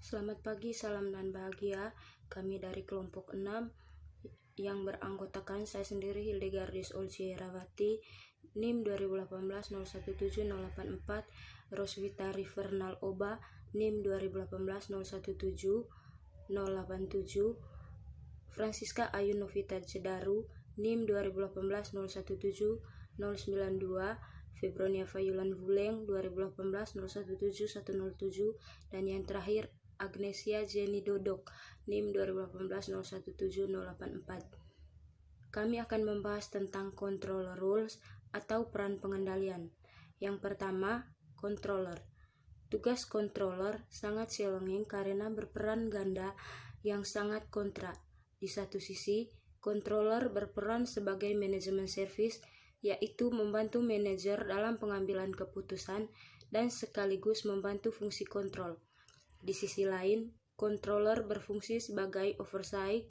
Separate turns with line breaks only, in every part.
Selamat pagi, salam dan bahagia. Kami dari kelompok 6 yang beranggotakan saya sendiri Hildegardis Olcierawati, NIM 2018-017-084, Roswita Rivernal Oba, NIM 2018-017-087, Francisca Ayu Novita Cedaru, NIM 2018-017-092, Febronia Fayulan Vuleng 2018-017-107, dan yang terakhir Agnesia Jenny Dodok, NIM 2018-017-084. Kami akan membahas tentang controller rules atau peran pengendalian. Yang pertama, controller. Tugas controller sangat challenging karena berperan ganda yang sangat kontra. Di satu sisi, controller berperan sebagai manajemen service, yaitu membantu manajer dalam pengambilan keputusan dan sekaligus membantu fungsi kontrol. Di sisi lain, controller berfungsi sebagai oversight,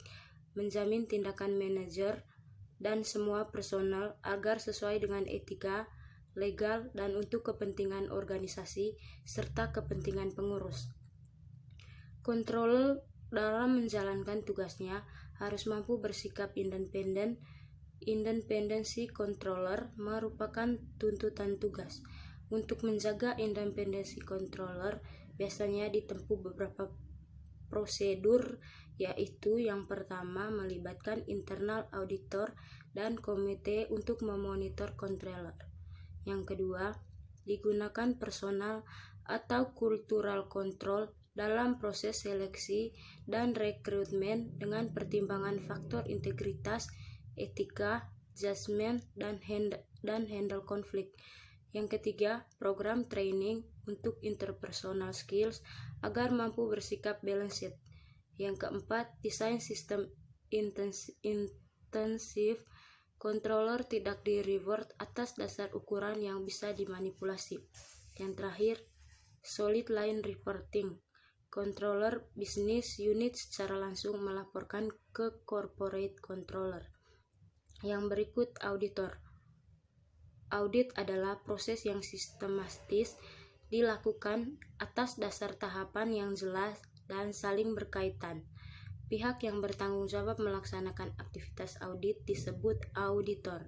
menjamin tindakan manajer dan semua personal agar sesuai dengan etika, legal, dan untuk kepentingan organisasi serta kepentingan pengurus. Controller dalam menjalankan tugasnya harus mampu bersikap independen. Independensi controller merupakan tuntutan tugas. Untuk menjaga independensi controller, biasanya ditempuh beberapa prosedur, yaitu yang pertama melibatkan internal auditor dan komite untuk memonitor controller. Yang kedua, digunakan personal atau cultural control dalam proses seleksi dan rekrutmen dengan pertimbangan faktor integritas, etika, judgment, dan handle konflik. Yang ketiga, program training untuk interpersonal skills agar mampu bersikap balanced. Yang keempat, desain sistem intensif. Controller tidak di-reward atas dasar ukuran yang bisa dimanipulasi. Yang terakhir, solid line reporting. Controller business unit secara langsung melaporkan ke corporate controller. Yang berikut auditor. Audit adalah proses yang sistematis dilakukan atas dasar tahapan yang jelas dan saling berkaitan. Pihak yang bertanggung jawab melaksanakan aktivitas audit disebut auditor.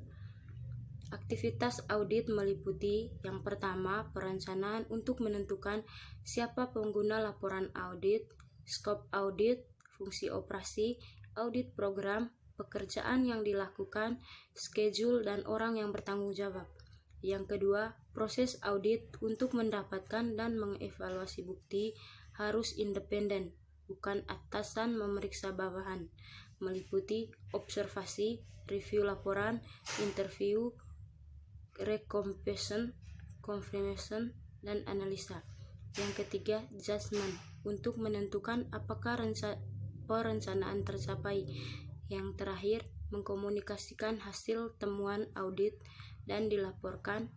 Aktivitas audit meliputi yang pertama, perencanaan untuk menentukan siapa pengguna laporan audit, skop audit, fungsi operasi, audit program, pekerjaan yang dilakukan, schedule, dan orang yang bertanggung jawab. Yang kedua, proses audit untuk mendapatkan dan mengevaluasi bukti harus independen, bukan atasan memeriksa bawahan, meliputi observasi, review laporan, interview, recomposition, confirmation, dan analisa. Yang ketiga, judgment untuk menentukan apakah perencanaan tercapai. Yang terakhir, mengkomunikasikan hasil temuan audit dan dilaporkan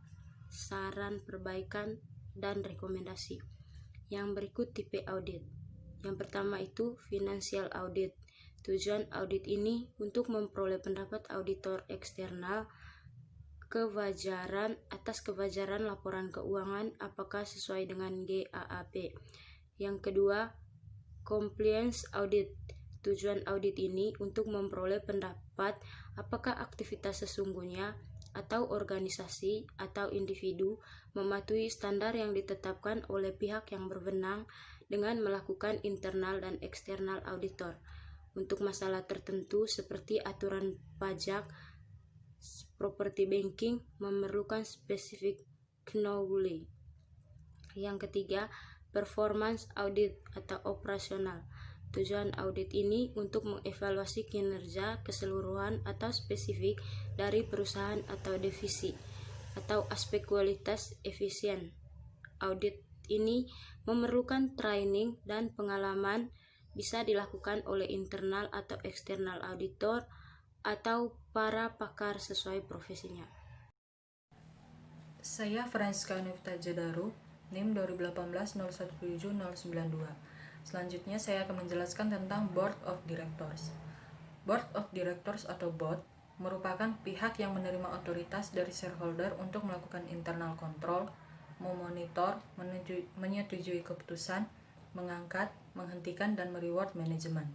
saran perbaikan dan rekomendasi. Yang berikut tipe audit. Yang pertama itu financial audit. Tujuan audit ini untuk memperoleh pendapat auditor eksternal atas kewajaran laporan keuangan apakah sesuai dengan GAAP. Yang kedua, compliance audit. Tujuan audit ini untuk memperoleh pendapat apakah aktivitas sesungguhnya atau organisasi atau individu mematuhi standar yang ditetapkan oleh pihak yang berwenang dengan melakukan internal dan eksternal auditor. Untuk masalah tertentu seperti aturan pajak, property banking memerlukan specific knowledge. Yang ketiga, performance audit atau operasional. Tujuan audit ini untuk mengevaluasi kinerja keseluruhan atau spesifik dari perusahaan atau divisi atau aspek kualitas efisien. Audit ini memerlukan training dan pengalaman, bisa dilakukan oleh internal atau eksternal auditor atau para pakar sesuai profesinya.
Saya Francisca Novita Cedaru, NIM 2018-017-092. Selanjutnya saya akan menjelaskan tentang Board of Directors. Board of Directors atau BOD merupakan pihak yang menerima otoritas dari shareholder untuk melakukan internal control, memonitor, menyetujui keputusan, mengangkat, menghentikan, dan mereward manajemen.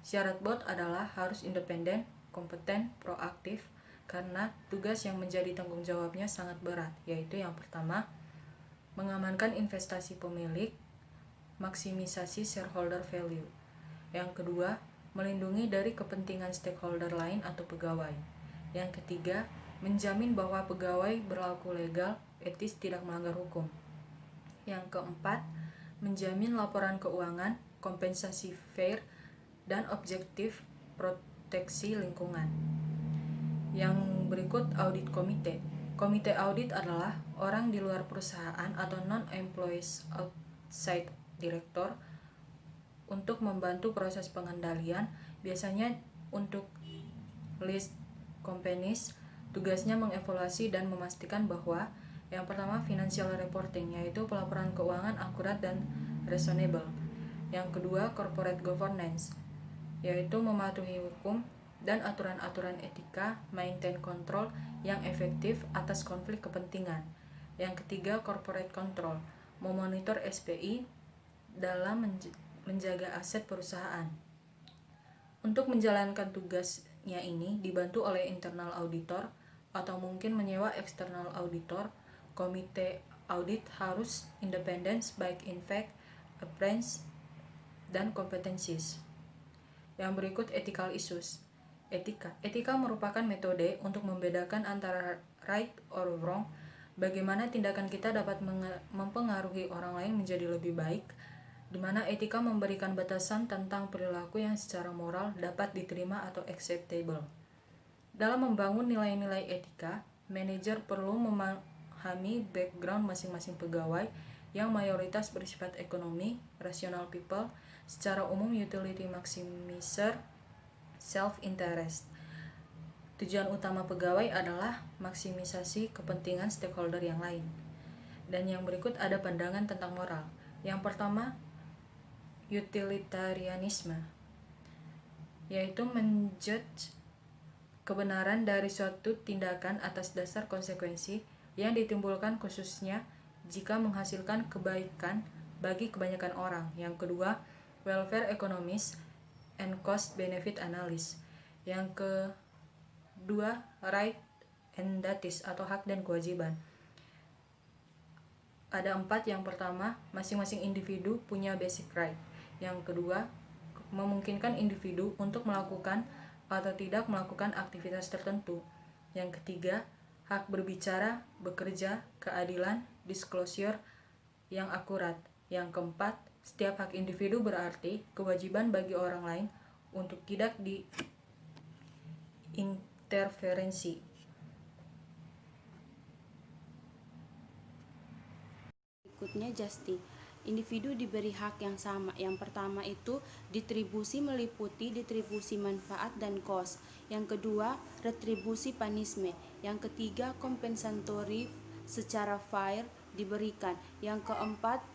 Syarat bot adalah harus independen, kompeten, proaktif, karena tugas yang menjadi tanggung jawabnya sangat berat, yaitu yang pertama, mengamankan investasi pemilik, maksimisasi shareholder value. Yang kedua, melindungi dari kepentingan stakeholder lain atau pegawai. Yang ketiga, menjamin bahwa pegawai berlaku legal, etis, tidak melanggar hukum. Yang keempat, menjamin laporan keuangan, kompensasi fair, dan objektif proteksi lingkungan. Yang berikut audit komite. Komite audit adalah orang di luar perusahaan atau non-employees outside director untuk membantu proses pengendalian, biasanya untuk list companies. Tugasnya mengevaluasi dan memastikan bahwa yang pertama financial reporting, yaitu pelaporan keuangan akurat dan reasonable. Yang kedua corporate governance, yaitu mematuhi hukum dan aturan-aturan etika, maintain control yang efektif atas konflik kepentingan. Yang ketiga corporate control, memonitor SPI dalam menjaga aset perusahaan. Untuk menjalankan tugasnya ini dibantu oleh internal auditor atau mungkin menyewa external auditor. Komite audit harus independen baik in fact, appearance, dan competencies. Yang berikut ethical issues. Etika merupakan metode untuk membedakan antara right or wrong, bagaimana tindakan kita dapat mempengaruhi orang lain menjadi lebih baik, di mana etika memberikan batasan tentang perilaku yang secara moral dapat diterima atau acceptable. Dalam membangun nilai-nilai etika, manajer perlu memahami background masing-masing pegawai yang mayoritas bersifat ekonomi, rational people, secara umum utility maximizer, self-interest. Tujuan utama pegawai adalah maksimisasi kepentingan stakeholder yang lain. Dan yang berikut ada pandangan tentang moral. Yang pertama, utilitarianisme, yaitu menjudge kebenaran dari suatu tindakan atas dasar konsekuensi yang ditimbulkan khususnya jika menghasilkan kebaikan bagi kebanyakan orang. Yang kedua, welfare economics and cost benefit analysis. Yang kedua, right and duties atau hak dan kewajiban. Ada 4. Yang pertama, masing-masing individu punya basic right. Yang kedua, memungkinkan individu untuk melakukan atau tidak melakukan aktivitas tertentu. Yang ketiga, hak berbicara, bekerja, keadilan, disclosure yang akurat. Yang keempat, setiap hak individu berarti kewajiban bagi orang lain untuk tidak diinterferensi.
Berikutnya justice. Individu diberi hak yang sama. Yang pertama itu distribusi meliputi distribusi manfaat dan cost. Yang kedua retribusi punishment. Yang ketiga compensatory secara fair diberikan. Yang keempat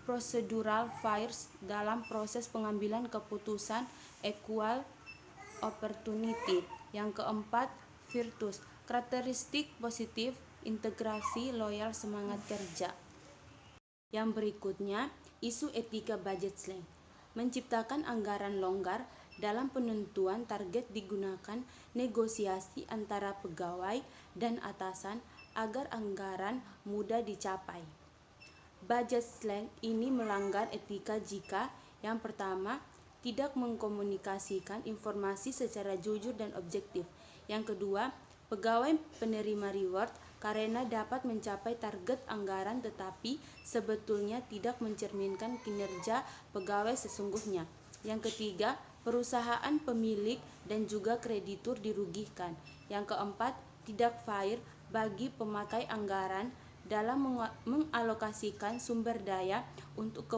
procedural fairness dalam proses pengambilan keputusan, equal opportunity. Yang keempat virtues, karakteristik positif, integrasi, loyal, semangat kerja. Yang berikutnya, isu etika budget slang. Menciptakan anggaran longgar dalam penentuan target digunakan negosiasi antara pegawai dan atasan agar anggaran mudah dicapai. Budget slang ini melanggar etika jika yang pertama, tidak mengkomunikasikan informasi secara jujur dan objektif. Yang kedua, pegawai penerima reward karena dapat mencapai target anggaran tetapi sebetulnya tidak mencerminkan kinerja pegawai sesungguhnya. Yang ketiga, perusahaan pemilik dan juga kreditur dirugikan. Yang keempat, tidak fair bagi pemakai anggaran dalam mengalokasikan sumber daya untuk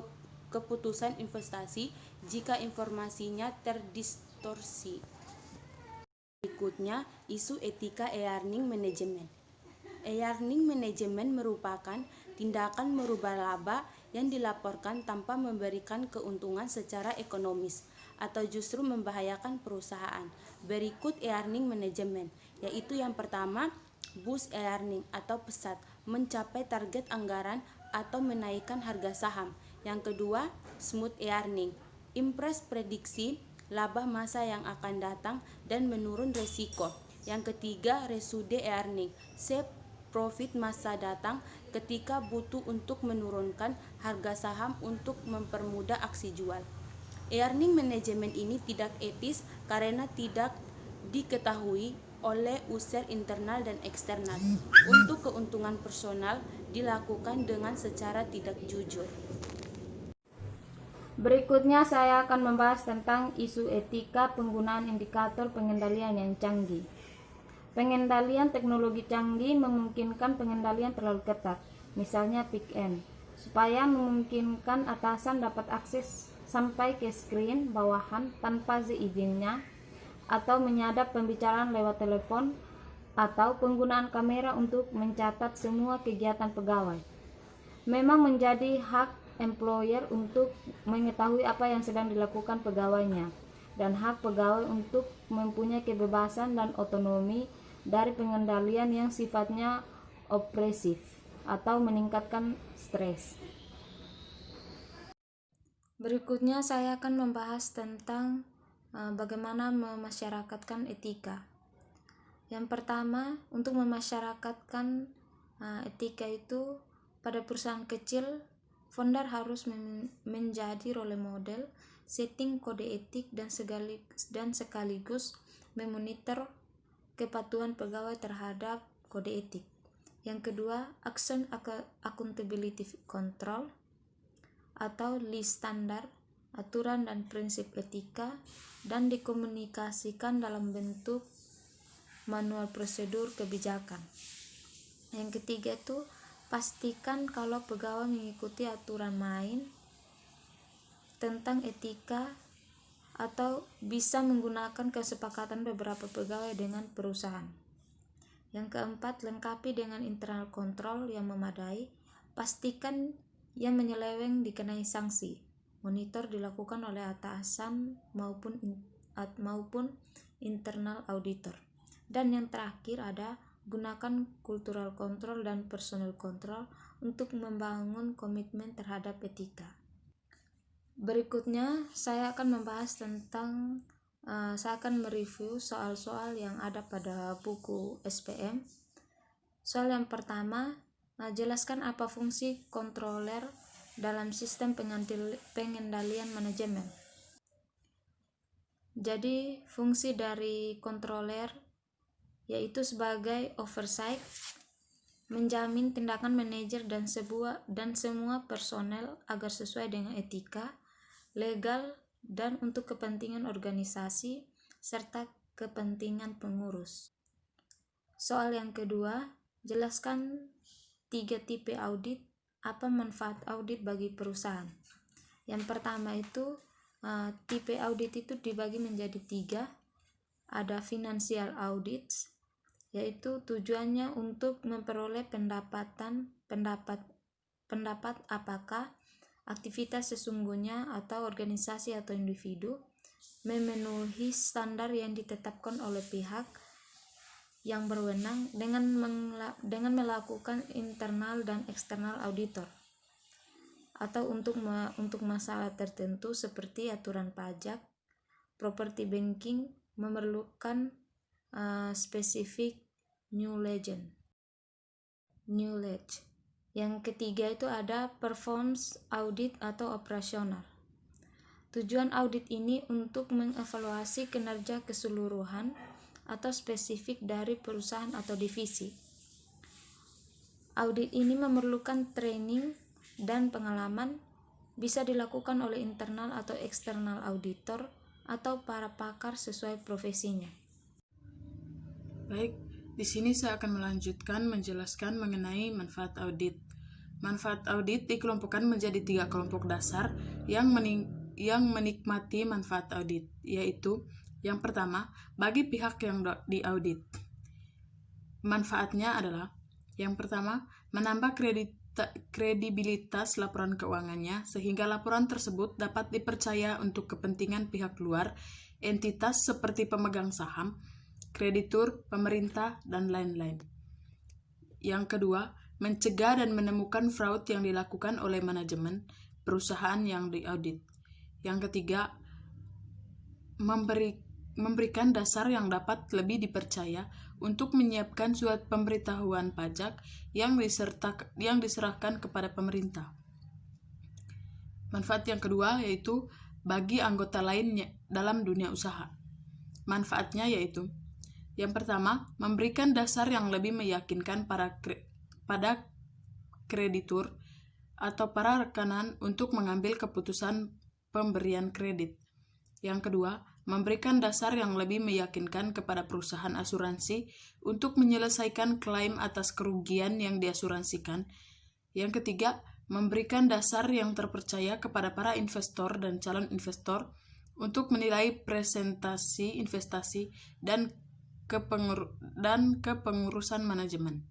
keputusan investasi jika informasinya terdistorsi. Berikutnya, isu etika e-earning management. E-earning management merupakan tindakan merubah laba yang dilaporkan tanpa memberikan keuntungan secara ekonomis atau justru membahayakan perusahaan. Berikut e-earning management, yaitu yang pertama, boost e-earning atau pesat, mencapai target anggaran atau menaikkan harga saham. Yang kedua, smooth earning. Impress prediksi laba masa yang akan datang dan menurun resiko. Yang ketiga, resude earning. Save profit masa datang ketika butuh untuk menurunkan harga saham untuk mempermudah aksi jual. Earning management ini tidak etis karena tidak diketahui oleh user internal dan eksternal. Untuk keuntungan personal dilakukan dengan secara tidak jujur. Berikutnya saya akan membahas tentang isu etika penggunaan indikator pengendalian yang canggih. Pengendalian teknologi canggih memungkinkan pengendalian terlalu ketat, misalnya pick end, supaya memungkinkan atasan dapat akses sampai ke screen bawahan tanpa seizinnya, atau menyadap pembicaraan lewat telepon, atau penggunaan kamera untuk mencatat semua kegiatan pegawai. Memang menjadi hak employer untuk mengetahui apa yang sedang dilakukan pegawainya, dan hak pegawai untuk mempunyai kebebasan dan otonomi dari pengendalian yang sifatnya opresif atau meningkatkan stres. Berikutnya saya akan membahas tentang bagaimana memasyarakatkan etika. Yang pertama, untuk memasyarakatkan etika itu pada perusahaan kecil, founder harus menjadi role model, setting kode etik dan sekaligus memonitor kepatuhan pegawai terhadap kode etik. Yang kedua, action accountability control atau list standar, aturan dan prinsip etika, dan dikomunikasikan dalam bentuk manual prosedur kebijakan. Yang ketiga itu pastikan kalau pegawai mengikuti aturan main tentang etika atau bisa menggunakan kesepakatan beberapa pegawai dengan perusahaan. Yang keempat, lengkapi dengan internal control yang memadai. Pastikan yang menyeleweng dikenai sanksi. Monitor dilakukan oleh atasan maupun internal auditor. Dan yang terakhir ada gunakan cultural control dan personal control untuk membangun komitmen terhadap etika. Berikutnya saya akan membahas tentang saya akan mereview soal-soal yang ada pada buku SPM. Soal yang pertama, jelaskan apa fungsi controller dalam sistem pengendalian manajemen. Jadi fungsi dari controller yaitu sebagai oversight, menjamin tindakan manajer dan semua personel agar sesuai dengan etika, legal, dan untuk kepentingan organisasi serta kepentingan pengurus. Soal yang kedua, jelaskan 3 tipe audit, apa manfaat audit bagi perusahaan. Yang pertama itu tipe audit itu dibagi menjadi 3. Ada financial audits, yaitu tujuannya untuk memperoleh pendapat apakah aktivitas sesungguhnya atau organisasi atau individu memenuhi standar yang ditetapkan oleh pihak yang berwenang dengan melakukan internal dan eksternal auditor, atau untuk masalah tertentu seperti aturan pajak, property banking memerlukan spesifik knowledge. Yang ketiga itu ada performance audit atau operasional. Tujuan audit ini untuk mengevaluasi kinerja keseluruhan atau spesifik dari perusahaan atau divisi. Audit ini memerlukan training dan pengalaman, bisa dilakukan oleh internal atau eksternal auditor atau para pakar sesuai profesinya.
Baik, di sini saya akan melanjutkan menjelaskan mengenai manfaat audit. Manfaat audit dikelompokkan menjadi 3 kelompok dasar yang menikmati manfaat audit, yaitu yang pertama, bagi pihak yang diaudit. Manfaatnya adalah yang pertama, menambah kredibilitas laporan keuangannya sehingga laporan tersebut dapat dipercaya untuk kepentingan pihak luar, entitas seperti pemegang saham, kreditur, pemerintah, dan lain-lain. Yang kedua, mencegah dan menemukan fraud yang dilakukan oleh manajemen, perusahaan yang diaudit. Yang ketiga, memberikan dasar yang dapat lebih dipercaya untuk menyiapkan surat pemberitahuan pajak yang diserahkan kepada pemerintah. Manfaat yang kedua yaitu bagi anggota lainnya dalam dunia usaha. Manfaatnya yaitu, yang pertama, memberikan dasar yang lebih meyakinkan pada kreditur atau para rekanan untuk mengambil keputusan pemberian kredit. Yang kedua, memberikan dasar yang lebih meyakinkan kepada perusahaan asuransi untuk menyelesaikan klaim atas kerugian yang diasuransikan. Yang ketiga, memberikan dasar yang terpercaya kepada para investor dan calon investor untuk menilai presentasi investasi dan kepengurusan manajemen.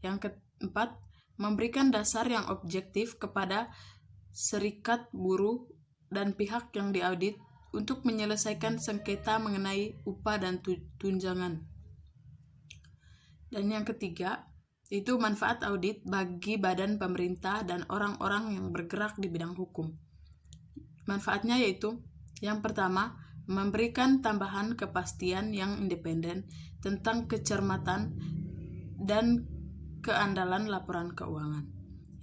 Yang keempat, memberikan dasar yang objektif kepada serikat buruh dan pihak yang diaudit untuk menyelesaikan sengketa mengenai upah dan tunjangan. Dan yang ketiga, itu manfaat audit bagi badan pemerintah dan orang-orang yang bergerak di bidang hukum. Manfaatnya yaitu, yang pertama, memberikan tambahan kepastian yang independen tentang kecermatan dan keandalan laporan keuangan.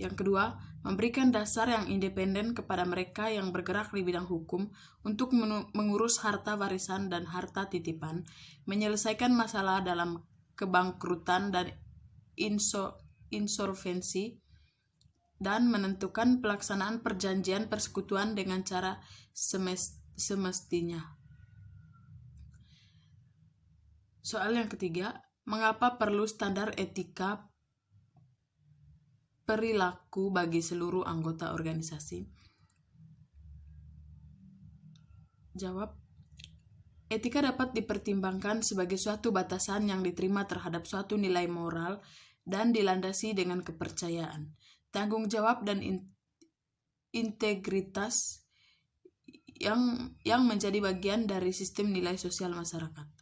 Yang kedua, memberikan dasar yang independen kepada mereka yang bergerak di bidang hukum untuk mengurus harta warisan dan harta titipan, menyelesaikan masalah dalam kebangkrutan dan insolvensi, dan menentukan pelaksanaan perjanjian persekutuan dengan cara semestinya. Soal yang ketiga, mengapa perlu standar etika perilaku bagi seluruh anggota organisasi? Jawab, etika dapat dipertimbangkan sebagai suatu batasan yang diterima terhadap suatu nilai moral dan dilandasi dengan kepercayaan, tanggung jawab dan integritas yang menjadi bagian dari sistem nilai sosial masyarakat.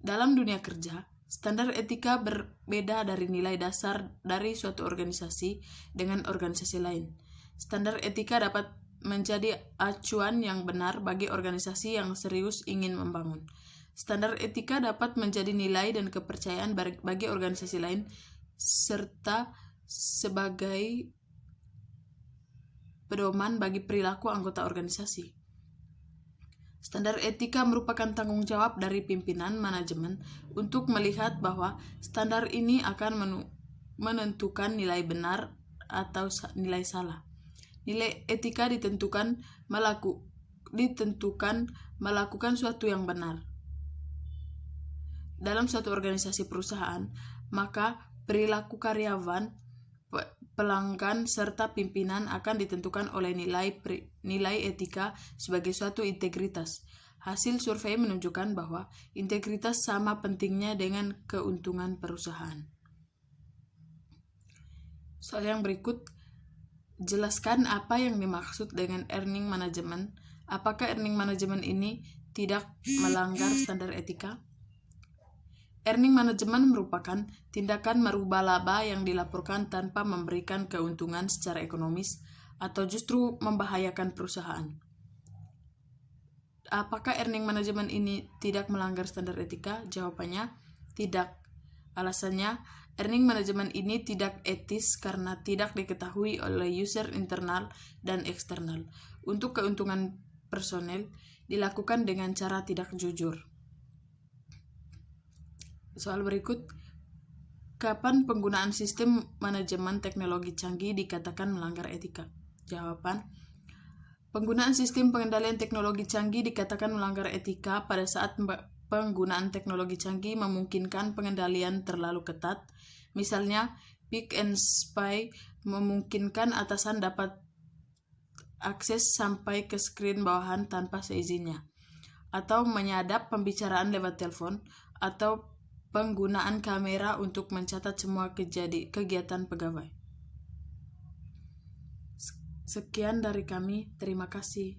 Dalam dunia kerja, standar etika berbeda dari nilai dasar dari suatu organisasi dengan organisasi lain. Standar etika dapat menjadi acuan yang benar bagi organisasi yang serius ingin membangun. Standar etika dapat menjadi nilai dan kepercayaan bagi organisasi lain, serta sebagai pedoman bagi perilaku anggota organisasi. Standar etika merupakan tanggung jawab dari pimpinan manajemen untuk melihat bahwa standar ini akan menentukan nilai benar atau nilai salah. Nilai etika ditentukan melakukan suatu yang benar. Dalam suatu organisasi perusahaan, maka perilaku karyawan, pelanggan, serta pimpinan akan ditentukan oleh nilai etika sebagai suatu integritas. Hasil survei menunjukkan bahwa integritas sama pentingnya dengan keuntungan perusahaan. Soal yang berikut, jelaskan apa yang dimaksud dengan earning management. Apakah earning management ini tidak melanggar standar etika? Earning management merupakan tindakan merubah laba yang dilaporkan tanpa memberikan keuntungan secara ekonomis atau justru membahayakan perusahaan. Apakah earning management ini tidak melanggar standar etika? Jawabannya, tidak. Alasannya, earning management ini tidak etis karena tidak diketahui oleh user internal dan eksternal. Untuk keuntungan personel, dilakukan dengan cara tidak jujur. Soal berikut, kapan penggunaan sistem manajemen teknologi canggih dikatakan melanggar etika? Jawaban, penggunaan sistem pengendalian teknologi canggih dikatakan melanggar etika pada saat penggunaan teknologi canggih memungkinkan pengendalian terlalu ketat. Misalnya, pick and spy memungkinkan atasan dapat akses sampai ke skrin bawahan tanpa seizinnya, atau menyadap pembicaraan lewat telepon, atau penggunaan kamera untuk mencatat semua kegiatan pegawai. Sekian dari kami, terima kasih.